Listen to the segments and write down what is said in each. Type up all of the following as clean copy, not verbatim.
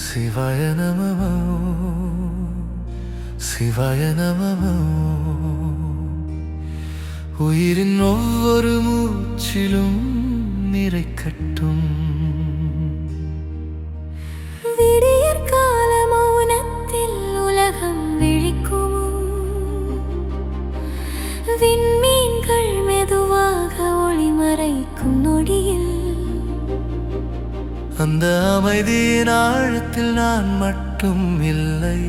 சிவாய நமமோ சிவாய நமமோ. உயிரின் ஒவ்வொரு மூச்சிலும் நிறைக்கட்டும் விடியற் கால மௌனத்தில் உலகம் விழிக்கும். விண்மீன்கள் மெதுவாக ஒளிமறைக்கும் நொடியில் அந்த அமைதியின் ஆழத்தில் நான் மட்டும் இல்லை.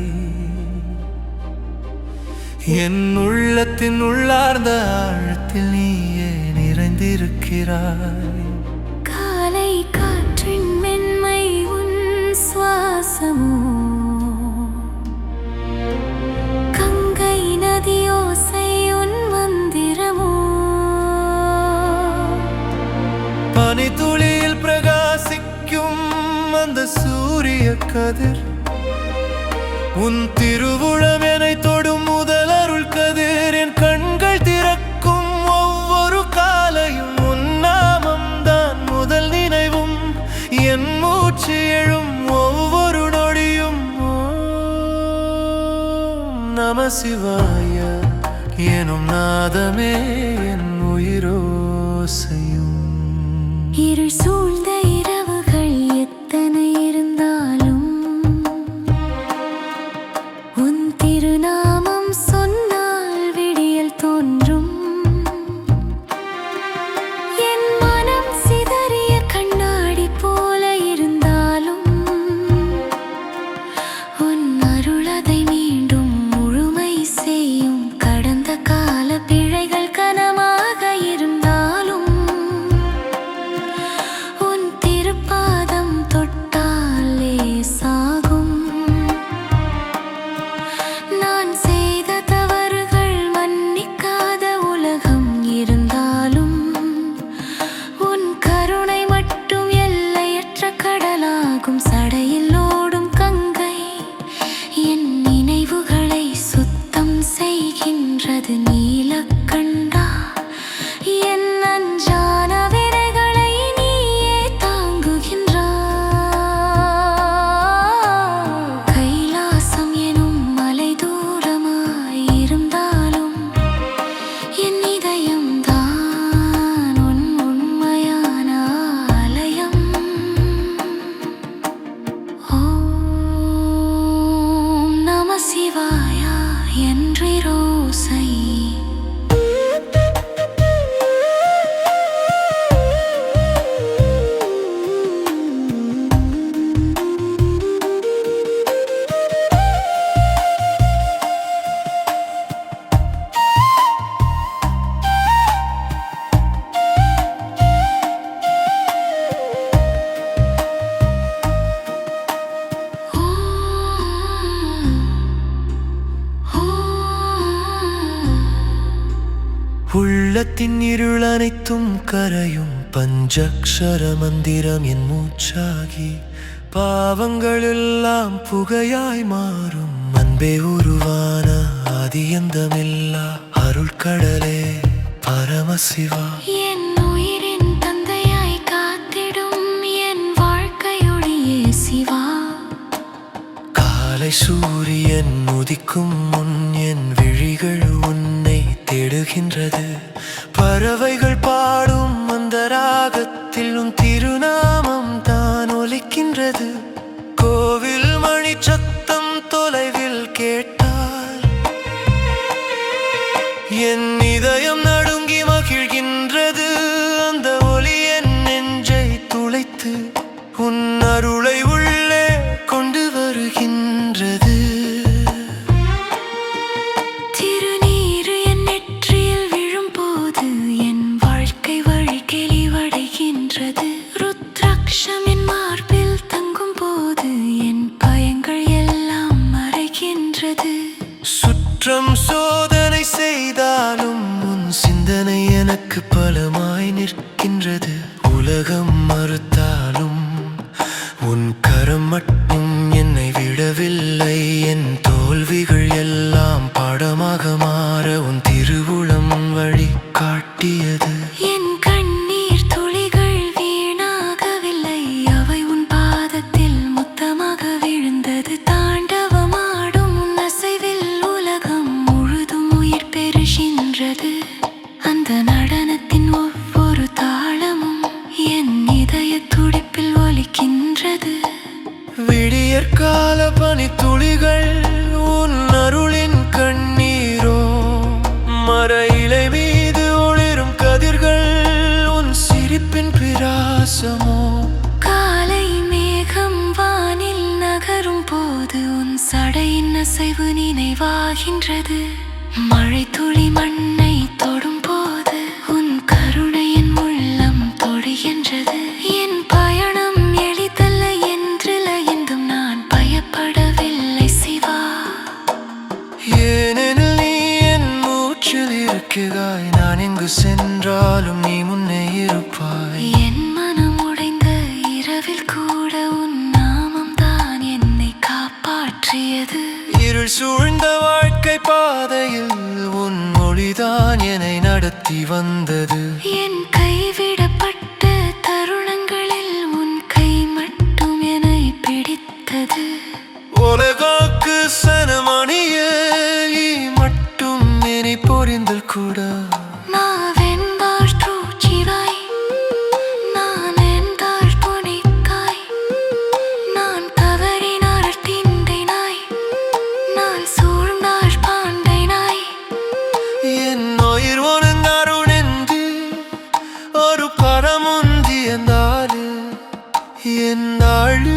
என் உள்ளத்தின் உள்ளார்ந்த ஆழத்தில் நீயே நிறைந்திருக்கிறாய். காலை காற்றின் மென்மை உன் சுவாசமோ, கங்கை நதியோசை உன் மந்திரமோ. பனித்துளியில் பிரகாசிக்கும் அந்த சூரிய கதிர், உன் திருவுளம் என்னை தொடும் முதல் அருள் கதிர். என் கண்கள் திறக்கும் ஒவ்வொரு காலையும் உன் நாமம் தான் முதல் நினைவும். என் மூச்சு எழும் ஒவ்வொரு நொடியும் ஓம் நம சிவாய எனும் நாதமே என் உயிரோசையும். இருள் சூழ்ந்த இரவுகள் எத்தனை இருந்தாலும் உன் திருநாமம் சொன்னால் விடியல் தோன்றும். என் மனம் சிதறிய கண்ணாடி போல இருந்தாலும் உன் அருள் அதை மீண்டும் முழுமை செய்யும். கடந்த கால பிழைகள் கனமாக இருந்தாலும் உன் திருப்பாதம் தொட்டாலே சாகும். நான் செய்த தவறுகள் மன்னிக்காத உலகம் இருந்தாலும் உன் கருணை மட்டும் எல்லையற்ற கடலாகும். சடையில் ஓடும் கங்கை என் நினைவுகளை சுத்தம் செய்கின்றது. நீலக்கண்டா என் அஞ்சான விரைகளை நீயே தாங்குகின்றாய். கைலாசம் எனும் மலை தூரமாய் இருந்தாலும் என் இதயம் தான் உன் உண்மையான ஆலயம். ஓம் நம சிவாய என்றிரோசை. உள்ளத்தின் இருள் அனைத்தும் கரையும் பஞ்சக்ஷர மந்திரம் என் மூச்சாகி. பாவங்கள் எல்லாம் புகையாய் மாறும் அன்பே உருவான ஆதியந்தமில்லா அருள் கடலே பரமசிவா. என் உயிரின் தந்தையாய் காத்திடும் என் வாழ்க்கையொளியே சிவா. காலை சூரியன் உதிக்கும் முன் என் விழிகள் உன்னை தேடுகின்றது. பறவைகள் பாடும் அந்த ராகத்தில் உன் திருநாமம் தான் ஒலிக்கின்றது. கோவில் மணி சத்தம் தொலைவில் கேட்டால் என் இதயம் நடுங்கி மகிழ்கின்றது. அந்த ஒலி என் நெஞ்சை துளைத்து உன் அருளை உள்ளே கொண்டு வருகின்றது. திருநீறு என் நெற்றியில் விழும்போது என் வாழ்க்கை வழி கெளிவடைகின்றது. ருத்ராட்சம் என் மார்பில் தங்கும் போது என் பயங்கள் எல்லாம் மறைகின்றது. சுற்றம் சோதனை செய்தாலும் உன் சிந்தனை எனக்கு பலமாய் நிற்கின்றது. உலகம் மறுத்தாலும் உன் கரம் மட்டும் என்னை விடவில்லை. என் தோல்விகள் எல்லாம் பாடமாக மாற உன் திருவுளம் வழி காட்டியது. என் கண்ணீர் துளிகள் வீணாகவில்லை, அவை உன் பாதத்தில் முத்தமாகவே விடியற்கால பனித்துளிகள் உன் அருளின் கண்ணீரோ, மர இலை மீது ஒளிரும் கதிர்கள் உன் சிரிப்பின் பிரகாசமோ. காலை மேகம் வானில் நகரும் போது உன் சடையின் அசைவு நினைவாகின்றது. மழை துளி மண்ணை தொடும் போது உன் கருணையின் உள்ளம் தொடுகின்றது. என் பயணம் எளிதல்ல என்றில்ல என்றும் நான் பயப்படவில்லை சிவா. ஏனெனில் நீ என் மூச்சில் இருக்கிறாய், நான் எங்கு சென்றாலும் நீ முன்னே இருப்பாய். என் மனம் உடைந்த இரவில் கூட உன் நாமம் தான் என்னை காப்பாற்றியது. இருள் சூழ்ந்த வாழ்க்கை பாதையில் உன் மொழிதான் என்னை நடத்தி வந்தது. என் கைவிடப்பட்ட தருணங்களில் உன் கை மட்டும் என்னை பிடித்தது. உலகாக்கு சனமணியே மட்டும் என்னை பொறிந்தல் கூட. என்னாளு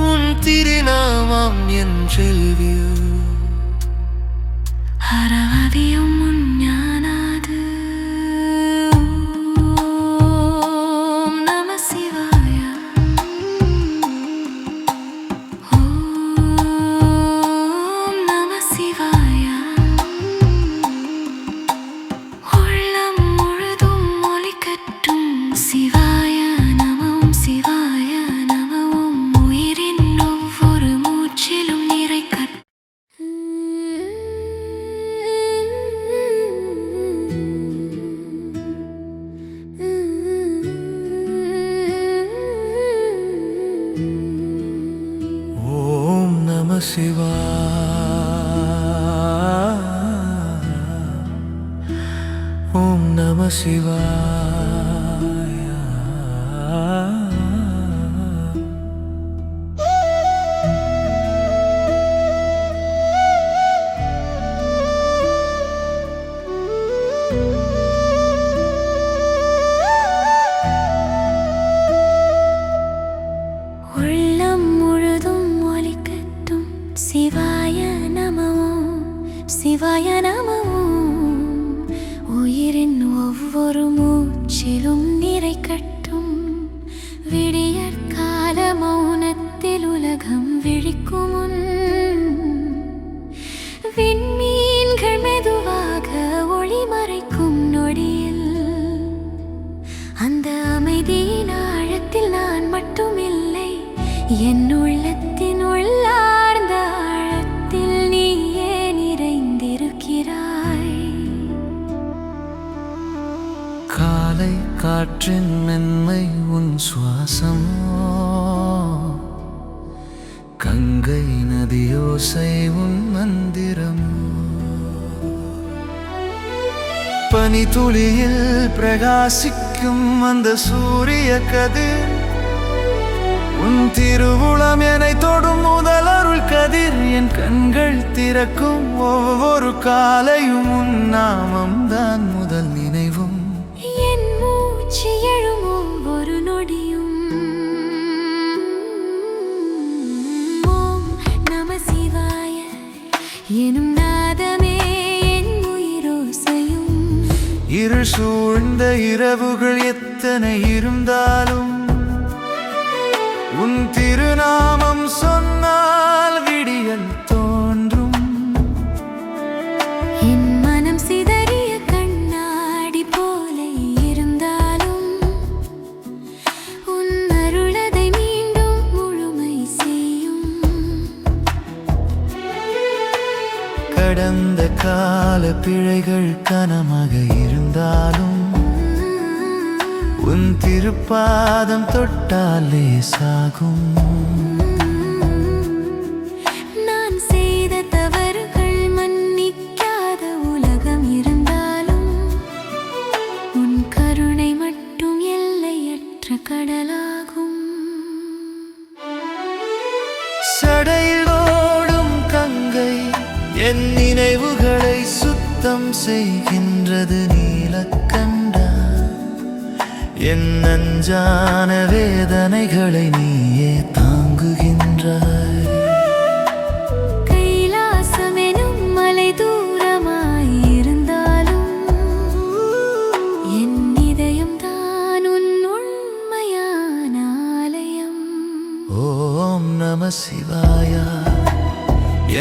உன் திருநாமம் என் செல்வியோ. அறவதியும் முன் ஞானாது. ஓம் நம சிவாய. ஓம் நம சிவாய. உள்ளம் முழுதும் ஒலிக்கட்டும் சிவாய நமவும் சிவாய. ஓம் நம சிவாய. உள்ளம் முழுதும் ஒலிக்கட்டும் சிவாய நமவும் சிவாய நமவும். உயிரின் ஒவ்வொரு மூச்சிலும் நிறைக்கட்டும். விடியற்கால மௌனத்தில் உலகம் விழிக்கும் முன் விண்மீன்கள் மெதுவாக ஒளி மறைக்கும் நொடியில் அந்த அமைதியின் ஆழத்தில் நான் மட்டுமில்லை, என் உள்ளத்தின் உள்ளார்ந்த ஆழத்தில் நீயே நிறைந்திருக்கிறாய். காலை காற்றின் மென்மை உன் சுவாசமோ, கங்கை நதியோசை உன் மந்திரமோ. பனித்துளியில் பிரகாசிக்கும் அந்த சூரிய கதிர் உன் திருவுளம் என்னை தொடும் முதல் அருள் கதிர். என் கண்கள் திறக்கும் ஒவ்வொரு காலையும் உன் நாமம் தான் முதல் நினைவும். என் மூச்சு எழும் ஒவ்வொரு நொடியும் ஓம் நம சிவாய எனும் நாதமே என் உயிரோசையும். இருள் சூழ்ந்த இரவுகள் எத்தனை இருந்தாலும் உன் திருநாமம் சொன்னால் விடியல் தோன்றும். என் மனம் சிதறிய கண்ணாடி போல இருந்தாலும் உன் அருளதை மீண்டும் முழுமை செய்யும். கடந்த கால பிழைகள் கனமாக இருந்தாலும் உன் திருப்பாதம் தொட்டாலே சாகும். நான் செய்த தவறுகள் மன்னிக்காத உலகம் இருந்தாலும் உன் கருணை மட்டும் எல்லையற்ற கடலாகும். சடையில் ஓடும் கங்கை என் நினைவுகளை சுத்தம் செய்கின்றது. நீலக்கண்டா என் நஞ்சான வேதனைகளை நீயே தாங்குகின்றாய். கைலாசமெனும் மலை தூரமாயிருந்தாலும் என் இதயம் தான் உன் உண்மையான ஆலயம். ஓம் நம சிவாயா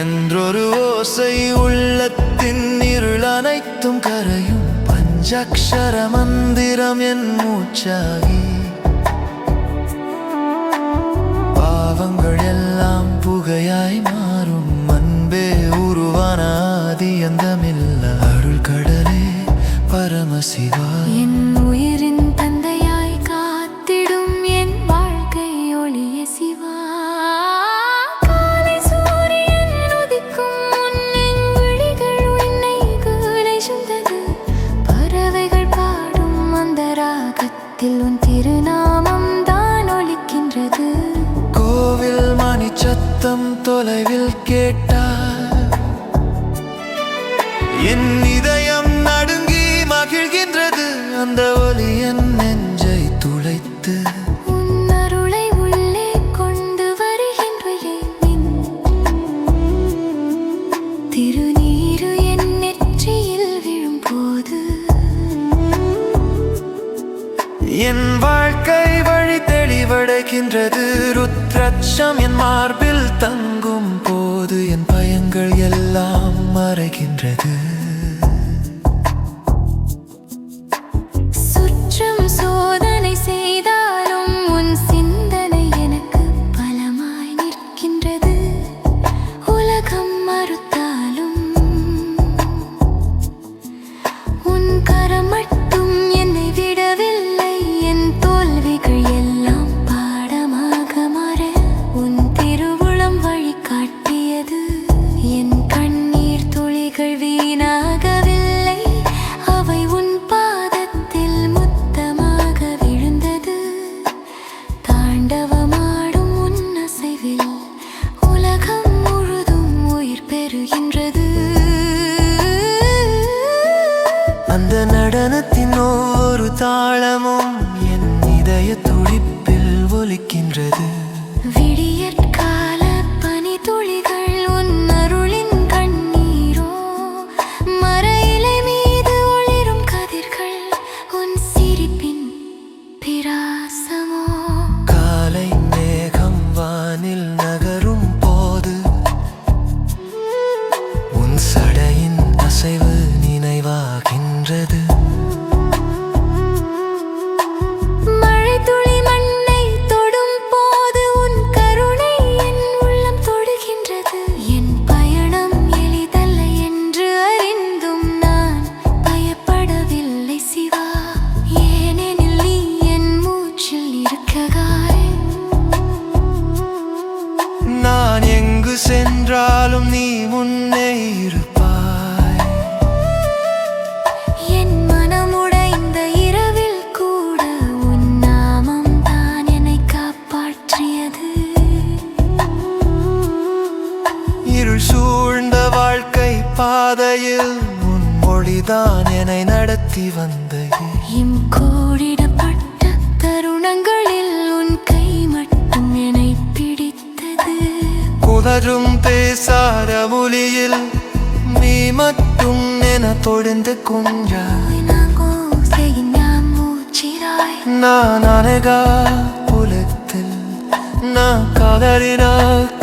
என்றொரு ஓசை உள்ளத்தின் இருள் அனைத்தும் கரையும். பஞ்சாக்ஷர மந்திரம் என் மூச்சாகி பாவங்கள் எல்லாம் புகையாய் மாறும். அன்பே உருவான ஆதி அந்தமில்ல அருள் கடலே பரமசிவா. என் உயிரின் தந்தையாய் காத்திடும் என் வாழ்க்கை ஒளிய சிவா. காலை சூரியன் உதிக்கும் முன் என் விழிகள் உன்னை கூலை சுந்தது. பறவைகள் பாடும் அந்த ராகத்தில் உன் திருநாமம் தான் ஒலிக்கின்றது. கோவில் மணி சத்தம் தொலைவில் கேட்டால் என் இதயம் நடுங்கி மகிழ்கின்றது. அந்த ஒலி என் நெஞ்சை துளைத்து உன் அருளை உள்ளே கொண்டு வருகின்றே. நின் திருநீறு என் நெற்றியில் விழும்போது என் வாழ்க்கை வழி தெளிவடைகின்றது. ருத்ராட்சம் என் மார்பில் தங்கும் போது என் பயங்கள் எல்லாம் மறைகின்றது. சுற்றம் சோதனை செய்தாலும் உன் சிந்தனை எனக்கு பலமாய் நிற்கின்றது. உலகம் மறுத்தாலும் உன் கரம் மட்டும் என்னை விடவில்லை. என் தோல்விகள் எல்லாம் பாடமாக மாற உன் திருவுளம் வழிகாட்டியது. என் கண்ணீர் துளிகள் வீணாகவில்லை, அவை உன் பாதத்தில் முத்தமாக விழுந்தது. தாண்டவமாடும் உன் அசைவில் உலகம் முழுதும் உயிர் பெறுகின்றது. அந்த நடனத்தின் ஒவ்வொரு தாளமும் என் இதய துடிப்பில் ஒலிக்கின்றது. விடியற்கால பனித்துளிகள் உன் அருளின் கண்ணீரோ. மரையிலை மீது ஒளிரும் கதிர்கள் உன் சிரிப்பின் பிரகாசமோ. காலை மேகம் வானில் நகரும் போது உன் சடையின் அசைவு நினைவாகின்றது. மழைத்துளி மண்ணை தொடும் போது உன் கருணை என் உள்ளம் தொடுகின்றது. என் பயணம் எளிதல்ல என்று அறிந்தும் நான் பயப்படவில்லை சிவா. ஏனெனில் நீ என் மூச்சில் இருக்ககாய். நான் எங்கு சென்றாலும் நீ முன்னே இருப்பாய். என் மனமுடைந்த இரவில் கூட உன் நாமம் தான் என்னை காப்பாற்றியது. இருள் சூழ்ந்த வாழ்க்கை பாதையில் உன் மொழிதான் என்னை நடத்தி வந்தது. எம் கோடிடப்பட்ட தருணங்களில் உன் கை மட்டும் என்னை பிடித்தது. குதரும் பேசாத மொழியில் நீ மட்டும் என தொடர்ந்து கொஞ்சாய். நான் மூச்சிராய் நான் அனகா புலத்தில் நான் கதறினா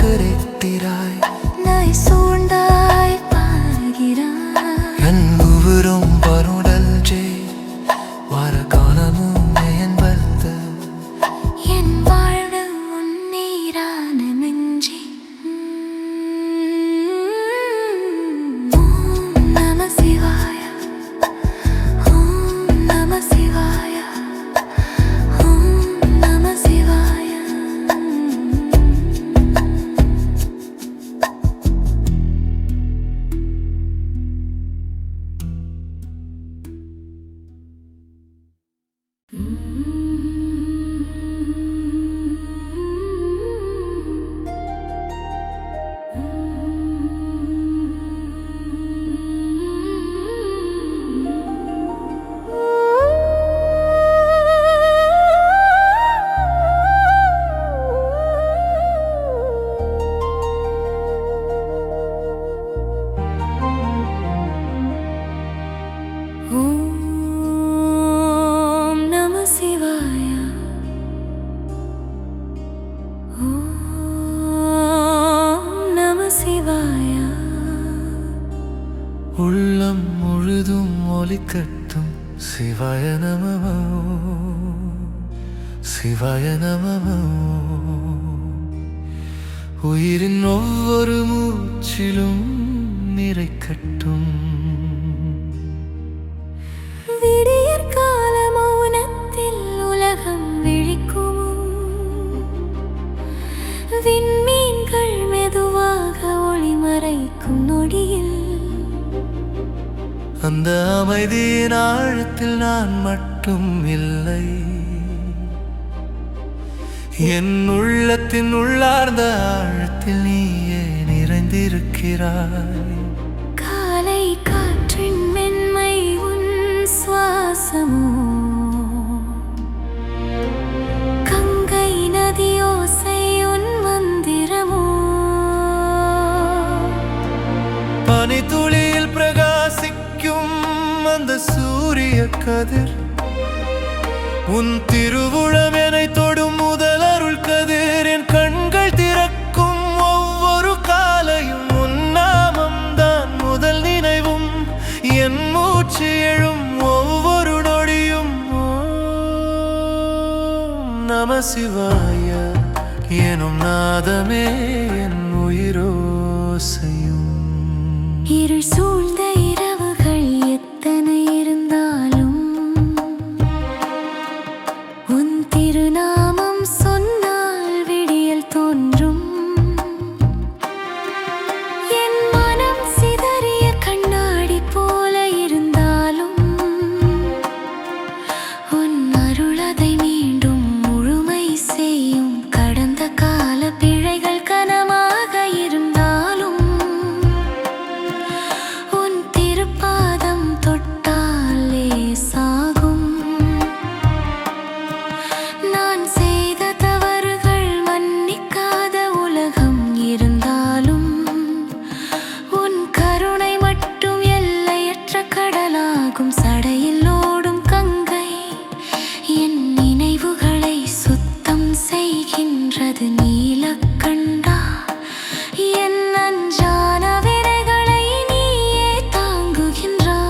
கரைத்திராய். நாய் சூழ்ந்தாய் பாகிறாய். அன்புவரும் பருடல் ஜே வர காலமும் என்பது என் வாழ்வு உன் நீரான நெஞ்சி. ஓம் நம சிவாய. ஓம் நம சிவாய. ஓம் நம சிவாய. ஒலிக்கட்டும். சிவாய நமோ சிவாய நமோ. உயிரின் ஒவ்வொரு மூச்சிலும் நிறைக்கட்டும். விடியற் கால மௌனத்தில் உலகம் விழிக்கும். விண்மீன்கள் மெதுவாக ஒளிமறைக்கும் நொடியில் அந்த அமைதியின் ஆழத்தில் நான் மட்டும் இல்லை. என் உள்ளத்தின் உள்ளார்ந்த ஆழத்தில் நீயே நிறைந்திருக்கிறாய். காலை காற்றின் மென்மை உன் சுவாசமோ, கங்கை நதியோசை உன் மந்திரமோ, பனித்துளியில் பிரகாசிக்கும் அந்த சூரிய கதிர் உன் திருவுளம் என்னை தொடும் முதல் அருள் கதிர். என் கண்கள் திறக்கும் ஒவ்வொரு காலையும் உன் நாமம் தான் முதல் நினைவும். என் மூச்சு எழும் ஒவ்வொரு நொடியும் ஓம் நம சிவாய எனும் நாதமே என் உயிரோசையும். இருள் சூழ்ந்த இரவுகள் எத்தனை இருந்தாலும் உன் திருநாமம் சொன்னால் விடியல் தோன்றும். என் மனம் சிதறிய கண்ணாடி போல இருந்தாலும் உன் அருள் அதை மீண்டும் முழுமை செய்யும். கடந்த கால பிழைகள் கனமாக இருந்தாலும் உன் திருப்பாதம் தொட்டாலே சாகும். நான் செய்த தவறுகள் மன்னிக்காத உலகம் இருந்தாலும் உன் கருணை மட்டும் எல்லையற்ற கடலாகும். சடையில் ஓடும் கங்கை என் நினைவுகளை சுத்தம் செய்கின்றது. நீலக்கண்டா என் அஞ்சான வினைகளை நீயே தாங்குகின்றாய்.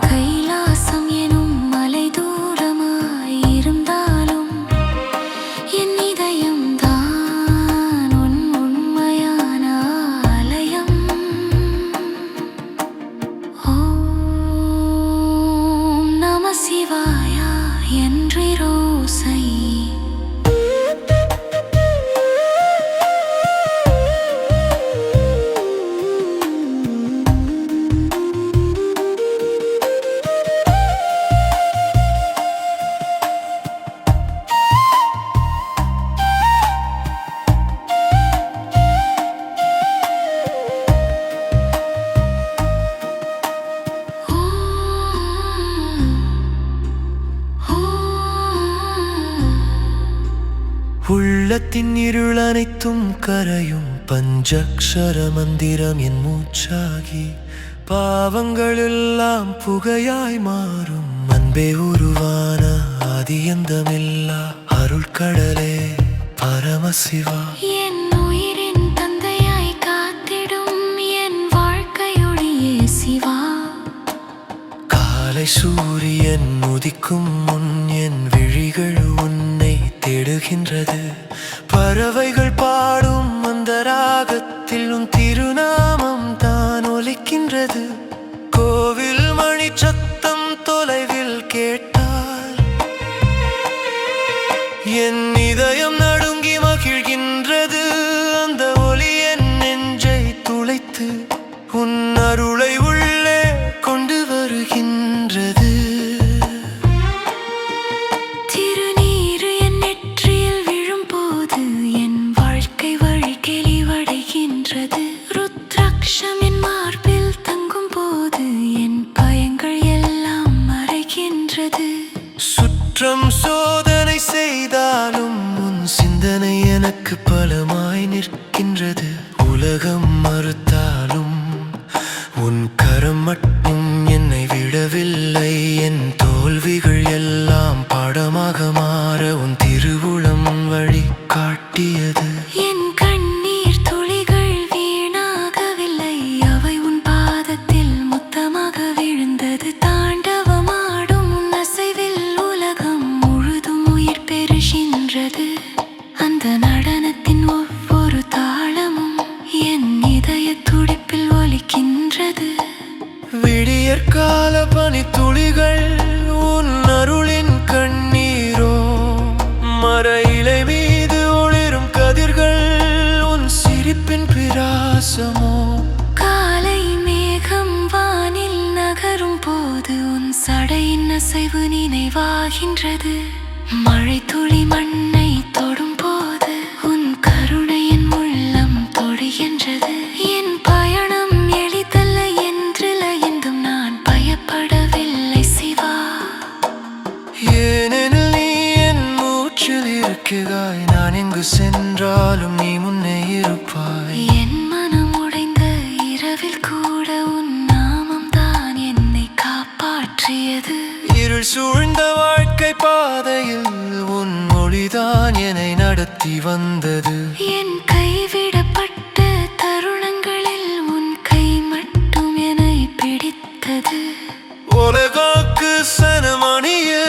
கைலாசம் எனும் மலை தூரமாய் இருந்தாலும் என் இதயம் தான் உன் உண்மையான ஆலயம். ஓம் நம சிவாய என்றிரோசை. உள்ளத்தின் இருள் அனைத்தும் கரையும் பஞ்சக்ஷர மந்திரம் என் மூச்சாகி. பாவங்கள் எல்லாம் புகையாய் மாறும். அன்பே உருவான ஆதியந்தமில்லா அருள் கடலே பரமசிவா. என் உயிரின் தந்தையாய் காத்திடும் என் வாழ்க்கையொளியே சிவா. காலை சூரியன் உதிக்கும் முன் என் விழிகள் உன்னை தேடுகின்றது. பறவைகள் பாடும் அந்த ராகத்தில் உன் திருநாமம் தான் ஒலிக்கின்றது. கோவில் மணி சத்தம் தொலைவில் கேட்டால் என் இதயம் நடுங்கி மகிழ்கின்றது. அந்த ஒலி என் நெஞ்சை துளைத்து உன் அருளை உள்ளே கொண்டு வருகின்றது. திருநீறு என் நெற்றியில் விழும்போது என் வாழ்க்கை வழி கெளிவடைகின்றது. ருத்ராட்சம் என் மார்பில் தங்கும் போது என் பயங்கள் எல்லாம் மறைகின்றது. சுற்றம் சோதனை செய்தாலும் உன் சிந்தனை எனக்கு பலமாய் நிற்கின்றது. உலகம் மறுத்தாலும் உன் கரம் மட்டும் என்னை விடவில்லை. என் தோல்விகள் எல்லாம் பாடமாக மாற உன் திருவுளம் வழி காட்டியது. என் கண்ணீர் துளிகள் வீணாகவில்லை, அவை உன் பாதத்தில் அந்த நடனத்தின் ஒவ்வொரு தாளமும் என் இதய துடிப்பில் ஒலிக்கின்றது. விடியற்கால பனித்துளிகள் உன் அருளின் கண்ணீரோ, மர இலை மீது ஒளிரும் கதிர்கள் உன் சிரிப்பின் பிரகாசமோ. காலை மேகம் வானில் நகரும் போது உன் சடையின் அசைவு நினைவாகின்றது. மழை துளி மண்ணை தொடும் போது உன் கருணை என் உள்ளம் தொடுகின்றது. என் பயணம் எளிதல்ல என்றில்ல என்றும் நான் பயப்படவில்லை சிவா. ஏனெனில் நீ என் மூச்சில் இருக்கிறாய், நான் எங்கு சென்றாலும் நீ முன்னே இருப்பாய். என் மனம் உடைந்த இரவில் கூட உன் நாமம் தான் என்னை காப்பாற்றியது. இருள் சூழ்ந்த வாழ்க்கை பாதையில் உன் மொழிதான் என்னை நடத்தி வந்தது. என் கைவிடப்பட்ட தருணங்களில் உன் கை மட்டும் என்னை பிடித்தது. உலகாக்கு சனமணியே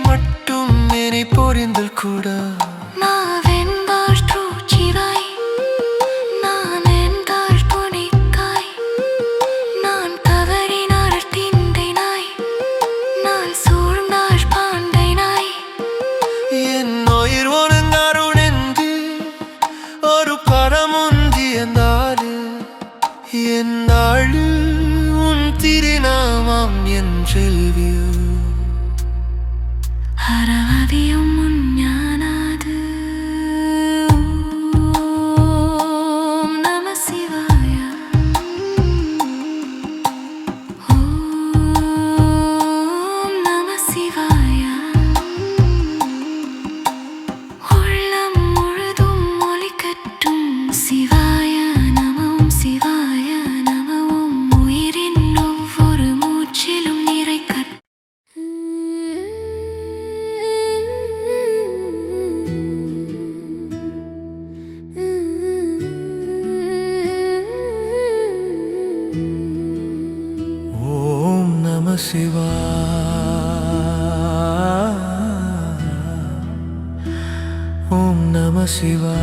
மட்டும் என்னை பொறிந்தல் கூட. என்னாளு உன் திருநாமம் என் செல்வியோ. அறவாதியும் உன் ஞானாது. ஓம் நம சிவாய. ஓம் நம சிவாய. உள்ளம் முழுதும் ஒலிக்கட்டும் சிவாய நமவும் சிவாய நமவும். உயிரின் ஒவ்வொரு மூச்சிலும் நிறைக்கட்டும். ஓம் நம சிவாய. ஓம் நம சிவாய.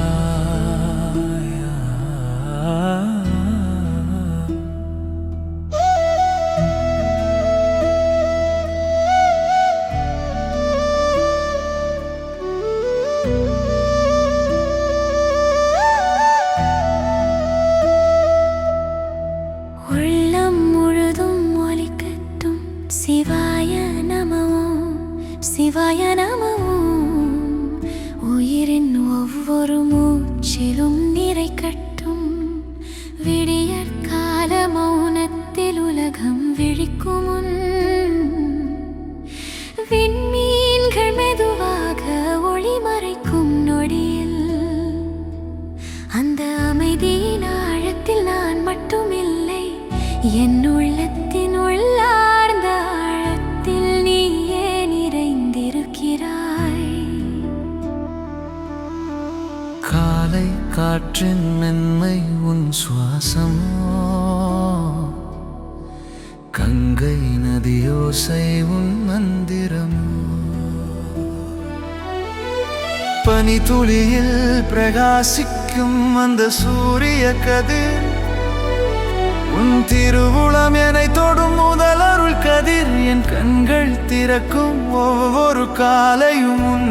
உள்ளம் முழுதும் ஒலிக்கட்டும் சிவாய நமவும் சிவாய நமவும். உயிரின் ஒவ்வொரு மூச்சிலும் நிறைக்கட்டும். விடியற்கால மௌனத்தில் உலகம் விழிக்கும் முன் விண்மீன்கள் மெதுவாக ஒளி மறைக்கும் நொடியில் அந்த அமைதியின் ஆழத்தில் நான் மட்டுமில்லை, என் உள்ளத்தின் உள்ளார்ந்த ஆழத்தில் நீயே நிறைந்திருக்கிறாய். காலை காற்றின் மென்மை உன் சுவாசமோ, கங்கை நதியோசை உன் மந்திரமோ. பனித்துளியில் பிரகாசிக்கும் அந்த சூரிய கதிர் உன் திருவுளம் என்னை தொடும் முதல் அருள் கதிர். என் கண்கள் திறக்கும் ஒவ்வொரு காலையும் உன்